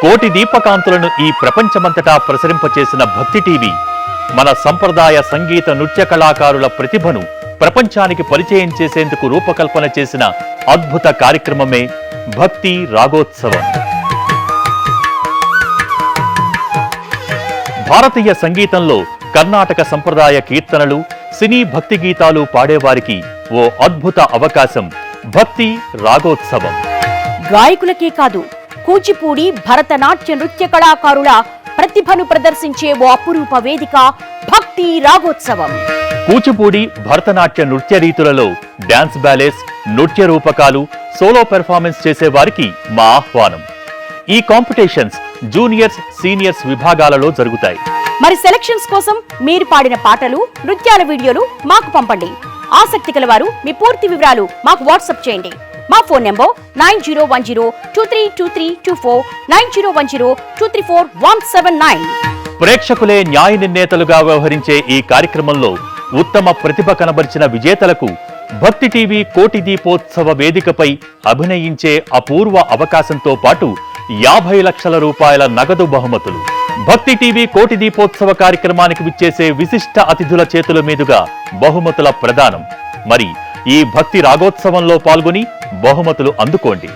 కోటి దీపకాంతులను ఈ ప్రపంచమంతటా ప్రసరింపచేసిన భక్తి టీవీ మన సంప్రదాయ సంగీత నృత్య కళాకారుల ప్రతిభను ప్రపంచానికి పరిచయం చేసేందుకు రూపకల్పన చేసిన అద్భుత కార్యక్రమమే భక్తి రాగోత్సవం. భారతీయ సంగీతంలో కర్ణాటక సంప్రదాయ కీర్తనలు, సినీ భక్తి గీతాలు పాడేవారికి ఓ అద్భుత అవకాశం భక్తి రాగోత్సవం. గాయకులకే కాదు, కూచిపూడి భరతనాట్య నృత్య కళాకారుల ప్రతిభను ప్రదర్శించే ఓ అపురూప వేదిక భక్తి రాగోత్సవం. కూచిపూడి భరతనాట్య నృత్య రీతులలో డాన్స్ బ్యాలెస్, నృత్య రూపకాలు, సోలో పెర్ఫార్మెన్స్ చేసే వారికి మా ఆహ్వానం. ఈ కాంపిటీషన్స్ జూనియర్స్, సీనియర్స్ విభాగాలలో జరుగుతాయి. మరి సెలక్షన్స్ కోసం మీరు పాడిన పాటలు, నృత్యాల వీడియోలు మాకు పంపండి. ఆసక్తి కలవారు మీ పూర్తి వివరాలు మాకు వాట్సాప్ చేయండి. మా ఫోన్ నెంబర్ 9010232324, 9010234179. ప్రేక్షకులే న్యాయ నిర్ణేతలుగా వ్యవహరించే ఈ కార్యక్రమంలో ఉత్తమ ప్రతిభ కనబరిచిన విజేతలకు భక్తి టీవీ కోటి దీపోత్సవ వేదికపై అభినయించే అపూర్వ అవకాశంతో పాటు 50 లక్షల రూపాయల నగదు బహుమతులు. భక్తి టీవీ కోటి దీపోత్సవ కార్యక్రమానికి విచ్చేసే విశిష్ట అతిథుల చేతుల మీదుగా బహుమతుల ప్రదానం. మరి ఈ భక్తి రాగోత్సవంలో పాల్గొని బహుమతులు అందుకోండి.